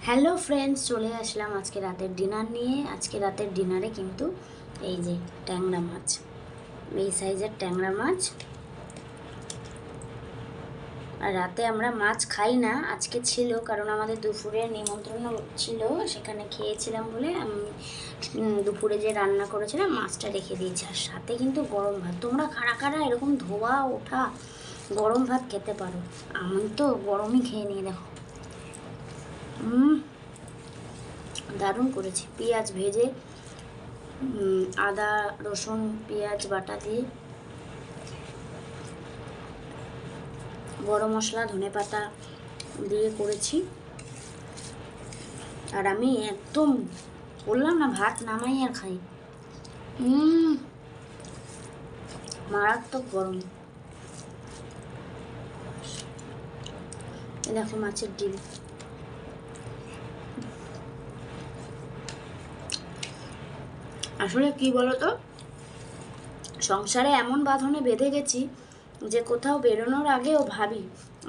Hello friends, চলে আসলাম আজকে রাতের ডিনার নিয়ে। আজকে রাতের ডিনারে কিন্তু এই যে ট্যাংরা মাছ, এই সাইজের ট্যাংরা মাছ। আর রাতে আমরা মাছ খাই না, আজকে ছিল কারণ আমাদের দুপুরে নিমন্ত্রণ ছিল, সেখানে খেয়েছিলাম বলে আমি দুপুরে যে রান্না করেছিলাম মাছটা রেখে দিয়েছি। আর সাথে কিন্তু গরম ভাত। তোমরা কারা কারা এরকম ধোয়া ওঠা গরম ভাত খেতে পারো? আমি তো গরমই খেয়ে নিই। দেখো দারুণ করেছি। পেঁয়াজ ভেজে আদা রসুন পেঁয়াজ বাটা দিয়ে, গরম মশলা ধনে পাতা দিয়ে করেছি। আর আমি একদম বললাম না, ভাত নামাই আর খাই। মারাত্মক গরম। দেখো মাছের ডিম। আসলে কি বলতো, সংসারে এমন বাঁধনে বেঁধে গেছি যে কোথাও বেরোনোর আগেও ভাবি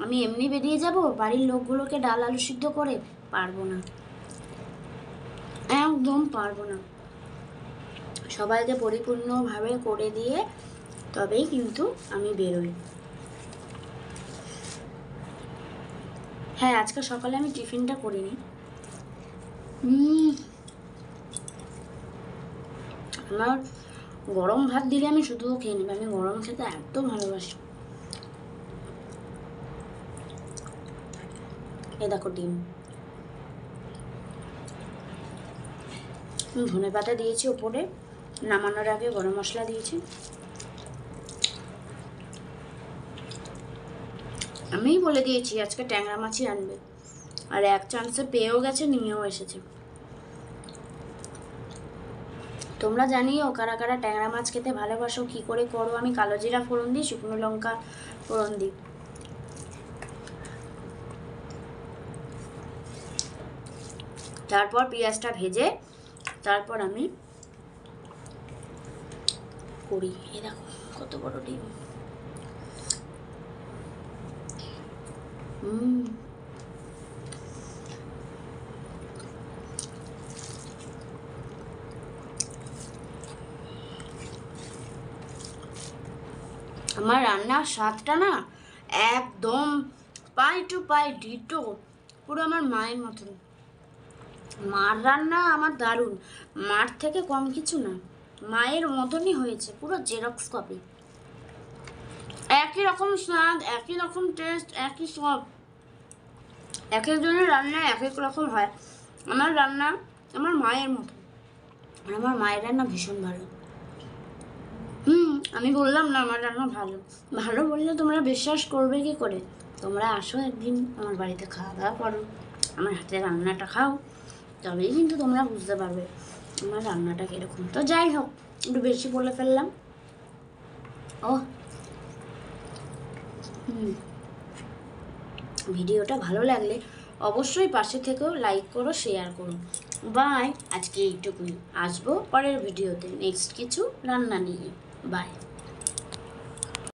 আমি এমনি বেরিয়ে যাব, বাড়ির লোকগুলোকে ডাল আলু সিদ্ধ করে পারবো না, একদম পারবো না। সবাইকে পরিপূর্ণভাবে করে দিয়ে তবেই কিন্তু আমি বেরোই। হ্যাঁ, আজকে সকালে আমি টিফিনটা করিনি। আমার গরম ভাত দিলে আমি শুধুও খেয়ে নেব, আমি গরম খেতে এত ভালোবাসি। এ দেখো ডিম, ধনে পাতা দিয়েছি ওপরে, নামানোর আগে গরম মশলা দিয়েছি। আমিই বলে দিয়েছি আজকে ট্যাংরা মাছই আনবে, আর এক চান্সে পেয়েও গেছে, নিয়েও এসেছে। তোমরা জানিও কারা কারা ট্যাংরা মাছ খেতে ভালোবাসো, কি করে করো। আমি কালো জিরা ফোড়ন দিই, শুকনো লঙ্কা ফোড়ন দিই। তারপর পেঁয়াজটা ভেজে তারপর আমি করি। এই দেখো কত বড় ডিম। আমার রান্নার স্বাদটা না একদম পাই টু পাই ডিটো, পুরো আমার মায়ের মতন। মার রান্না আমার দারুণ, মার থেকে কম কিছু না, মায়ের মতনই হয়েছে, পুরো জেরক্স কপি। একই রকম স্বাদ, একই রকম টেস্ট, একই সব। এক একজনের রান্না এক এক রকম হয়। আমার রান্না আমার মায়ের মতো, আর আমার মায়ের রান্না ভীষণ ভালো। আমি বললাম না আমার রান্না ভালো, ভালো বললে তোমরা বিশ্বাস করবে কি করে? তোমরা আসো একদিন আমার বাড়িতে, খাওয়া দাওয়া করো, আমার হাতে রান্নাটা খাও, তবেই কিন্তু তোমরা বুঝতে পারবে আমার রান্নাটা কীরকম। তো যাই হোক, একটু বেশি বলে ফেললাম। ও ভিডিওটা ভালো লাগলে অবশ্যই পাশে থেকেও লাইক করো, শেয়ার করো। বাই, আজকে এইটুকুই। আসবো পরের ভিডিওতে নেক্সট কিছু রান্না নিয়ে। বাই।